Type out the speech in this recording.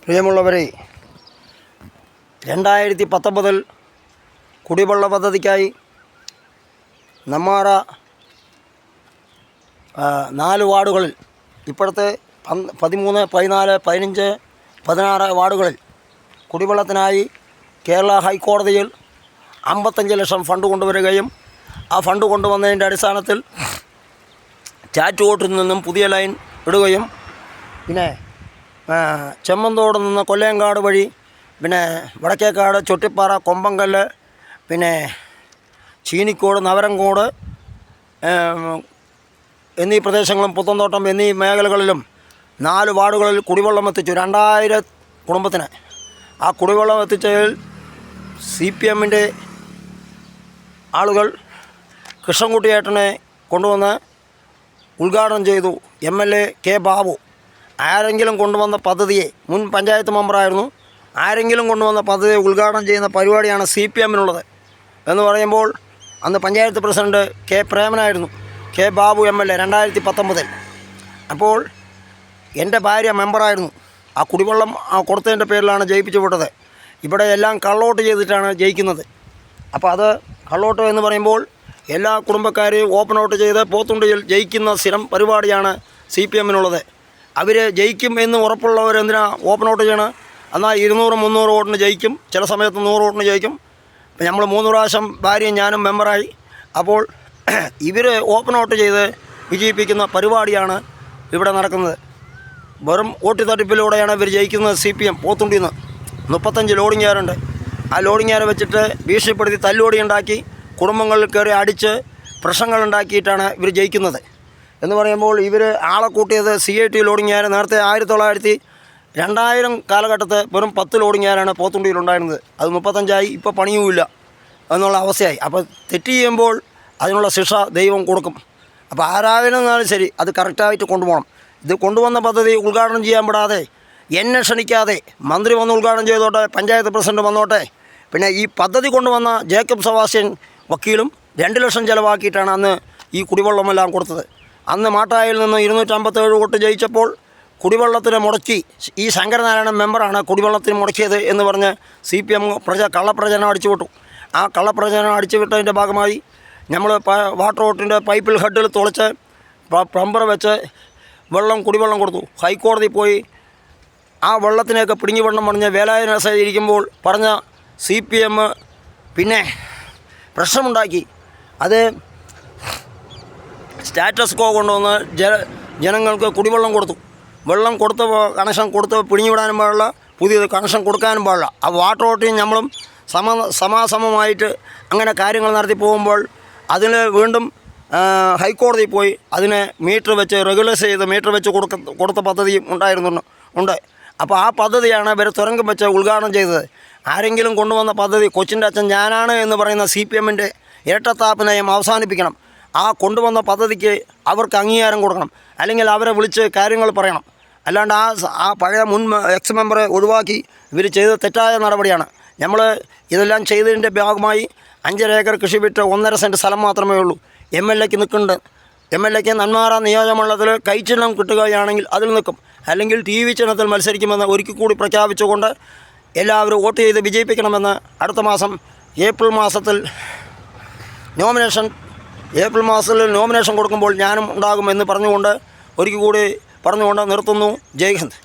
പ്രിയമുള്ളവരെ, 2019 കുടിവെള്ള പദ്ധതിക്കായി നെന്മാറ 4 വാർഡുകളിൽ ഇപ്പോഴത്തെ 13, 14, 15, 16 വാർഡുകളിൽ കുടിവെള്ളത്തിനായി കേരള ഹൈക്കോടതിയിൽ 55 ലക്ഷം ഫണ്ട് കൊണ്ടുവരികയും ആ ഫണ്ട് കൊണ്ടുവന്നതിൻ്റെ അടിസ്ഥാനത്തിൽ ചാറ്റുകോട്ടിൽ നിന്നും പുതിയ ലൈൻ ഇടുകയും പിന്നെ ചെമ്മന്തോട് നിന്ന് കൊല്ലയങ്കാട് വഴി പിന്നെ വടക്കേക്കാട്, ചൊട്ടിപ്പാറ, കൊമ്പങ്കല്ല്, പിന്നെ ചീനിക്കോട്, നവരങ്കോട് എന്നീ പ്രദേശങ്ങളും പുത്തൻതോട്ടം എന്നീ മേഖലകളിലും 4 വാർഡുകളിൽ കുടിവെള്ളം എത്തിച്ചു. 2000 കുടുംബത്തിന് ആ കുടിവെള്ളം എത്തിച്ചതിൽ CPMൻ്റെ ആളുകൾ കൃഷ്ണൻകുട്ടിയേട്ടനെ കൊണ്ടുവന്ന് ഉദ്ഘാടനം ചെയ്തു. MLA കെ ബാബു ആരെങ്കിലും കൊണ്ടുവന്ന പദ്ധതിയെ, മുൻ പഞ്ചായത്ത് മെമ്പറായിരുന്നു, ആരെങ്കിലും കൊണ്ടുവന്ന പദ്ധതിയെ ഉദ്ഘാടനം ചെയ്യുന്ന പരിപാടിയാണ് CPMനുള്ളത് എന്ന് പറയുമ്പോൾ അന്ന് പഞ്ചായത്ത് പ്രസിഡന്റ് കെ പ്രേമനായിരുന്നു, കെ ബാബു MLA 2019. അപ്പോൾ എൻ്റെ ഭാര്യ മെമ്പറായിരുന്നു. ആ കുടിവെള്ളം കൊടുത്തതിൻ്റെ പേരിലാണ് ജയിപ്പിച്ചു വിട്ടത്. ഇവിടെ എല്ലാം കള്ളോട്ട് ചെയ്തിട്ടാണ് ജയിക്കുന്നത്. അപ്പോൾ അത് കള്ളോട്ട് എന്ന് പറയുമ്പോൾ എല്ലാ കുടുംബക്കാരെയും ഓപ്പൺ ഔട്ട് ചെയ്ത് പോത്തുണ്ടിയിൽ ജയിക്കുന്ന സ്ഥിരം പരിപാടിയാണ് CPMനുള്ളത്. അവർ ജയിക്കും എന്ന് ഉറപ്പുള്ളവർ എന്തിനാ ഓപ്പൺ ഔട്ട് ചെയ്യണം? എന്നാൽ 200, 300 വോട്ടിന് ജയിക്കും, ചില സമയത്ത് 100 വോട്ടിന് ജയിക്കും. ഇപ്പം നമ്മൾ 3 പ്രാവശ്യം ഭാര്യയും ഞാനും മെമ്പറായി. അപ്പോൾ ഇവർ ഓപ്പൺ ഔട്ട് ചെയ്ത് വിജയിപ്പിക്കുന്ന പരിപാടിയാണ് ഇവിടെ നടക്കുന്നത്. വെറും വോട്ട് തട്ടിപ്പിലൂടെയാണ് ഇവർ ജയിക്കുന്നത്. CPM പോത്തുണ്ടിയിൽ നിന്ന് 35 ലോഡിങ്ങുകാരുണ്ട്. ആ ലോഡിങ്ങുകാരെ വെച്ചിട്ട് ഭീഷണിപ്പെടുത്തി തല്ലുകൊടി ഉണ്ടാക്കി കുടുംബങ്ങളിൽ കയറി അടിച്ച് പ്രശ്നങ്ങളുണ്ടാക്കിയിട്ടാണ് ഇവർ ജയിക്കുന്നത് എന്ന് പറയുമ്പോൾ ഇവർ ആളെ കൂട്ടിയത് CIT ലോഡിങ്ങുകാർ. നേരത്തെ 2000 കാലഘട്ടത്ത് വെറും 10 ലോഡിങ്ങുകാരാണ് പോത്തുണ്ടിയിലുണ്ടായിരുന്നത്. അത് 35ആയി, ഇപ്പോൾ പണിയുമില്ല എന്നുള്ള അവസ്ഥയായി. അപ്പോൾ തെറ്റ് ചെയ്യുമ്പോൾ അതിനുള്ള ശിക്ഷ ദൈവം കൊടുക്കും. അപ്പോൾ ആരായിരുന്നാലും ശരി അത് കറക്റ്റായിട്ട് കൊണ്ടുപോകണം. ഇത് കൊണ്ടുവന്ന പദ്ധതി ഉദ്ഘാടനം ചെയ്യാൻ പെടാതെ, എന്നെ ക്ഷണിക്കാതെ മന്ത്രി വന്ന് ഉദ്ഘാടനം ചെയ്തോട്ടെ, പഞ്ചായത്ത് പ്രസിഡന്റ് വന്നോട്ടെ. പിന്നെ ഈ പദ്ധതി കൊണ്ടുവന്ന ജേക്കബ് സെബാസ്റ്റ്യൻ വക്കീലും 2 ലക്ഷം ചിലവാക്കിയിട്ടാണ് അന്ന് ഈ കുടിവെള്ളമെല്ലാം കൊടുത്തത്. അന്ന് മാട്ടായിൽ നിന്ന് 257 വോട്ട് ജയിച്ചപ്പോൾ കുടിവെള്ളത്തിന് മുടക്കി, ഈ ശങ്കരനാരായണൻ മെമ്പറാണ് കുടിവെള്ളത്തിന് മുടക്കിയത് എന്ന് പറഞ്ഞ് CPM കള്ളപ്രചരണം അടിച്ചുവിട്ടു. ആ കള്ളപ്രചരണം അടിച്ചുവിട്ടതിൻ്റെ ഭാഗമായി നമ്മൾ വാട്ടർ ബോട്ടിൻ്റെ പൈപ്പിൽ ഹെഡിൽ തുളച്ച് പ്ലംബർ വെച്ച് കുടിവെള്ളം കൊടുത്തു. ഹൈക്കോടതി പോയി ആ വെള്ളത്തിനെയൊക്കെ പിടിഞ്ഞു വെള്ളം പറഞ്ഞ് വേലായുധനായിരിക്കുമ്പോൾ പറഞ്ഞ CPM പിന്നെ പ്രശ്നമുണ്ടാക്കി. അത് സ്റ്റാറ്റസ് കോ കൊണ്ടുവന്ന് ജനങ്ങൾക്ക് കുടിവെള്ളം കൊടുത്തു. വെള്ളം കൊടുത്ത കണക്ഷൻ കൊടുത്ത് പിടിഞ്ഞു വിടാനും പാടില്ല, പുതിയത് കണക്ഷൻ കൊടുക്കാനും പാടില്ല. ആ വാട്ടർ അതോറിറ്റിയും നമ്മളും സമാസമമായിട്ട് അങ്ങനെ കാര്യങ്ങൾ നടത്തി പോകുമ്പോൾ അതിന് വീണ്ടും ഹൈക്കോടതി പോയി അതിനെ മീറ്റർ വെച്ച് റെഗുലൈസ് ചെയ്ത് മീറ്റർ വെച്ച് കൊടുത്ത പദ്ധതിയും ഉണ്ട്. അപ്പോൾ ആ പദ്ധതിയാണ് ഇവർ തുരങ്കം വെച്ച് ഉദ്ഘാടനം ചെയ്തത്. ആരെങ്കിലും കൊണ്ടുവന്ന പദ്ധതി, കൊച്ചിൻ്റെ അച്ഛൻ ഞാനാണ് എന്ന് പറയുന്ന CPMൻ്റെ ഇരട്ടത്താപ്പ് നയം അവസാനിപ്പിക്കണം. ആ കൊണ്ടുവന്ന പദ്ധതിക്ക് അവർക്ക് അംഗീകാരം കൊടുക്കണം, അല്ലെങ്കിൽ അവരെ വിളിച്ച് കാര്യങ്ങൾ പറയണം. അല്ലാണ്ട് ആ പഴയ മുൻ എക്സ് മെമ്പറെ ഒഴിവാക്കി ഇവർ ചെയ്ത തെറ്റായ നടപടിയാണ്. നമ്മൾ ഇതെല്ലാം ചെയ്തതിൻ്റെ ഭാഗമായി 5.5 ഏക്കർ കൃഷി വിറ്റ് 1.5 സെൻറ്റ് സ്ഥലം മാത്രമേ ഉള്ളൂ. MLAക്ക് നിൽക്കുന്നുണ്ട്. MLAക്ക് നെന്മാറ നിയോജകമണ്ഡലത്തിൽ കൈച്ചിഹ്നം കിട്ടുകയാണെങ്കിൽ അതിൽ നിൽക്കും, അല്ലെങ്കിൽ TV ചിഹ്നത്തിൽ മത്സരിക്കുമെന്ന് ഒരിക്കൽ കൂടി പ്രഖ്യാപിച്ചുകൊണ്ട് എല്ലാവരും വോട്ട് ചെയ്ത് വിജയിപ്പിക്കണമെന്ന് അടുത്ത മാസം ഏപ്രിൽ മാസത്തിൽ നോമിനേഷൻ കൊടുക്കുമ്പോൾ ഞാനും ഉണ്ടാകുമെന്ന് പറഞ്ഞുകൊണ്ട് ഒരിക്കൽ കൂടി പറഞ്ഞുകൊണ്ട് നിർത്തുന്നു. ജയ് ഹിന്ദ്.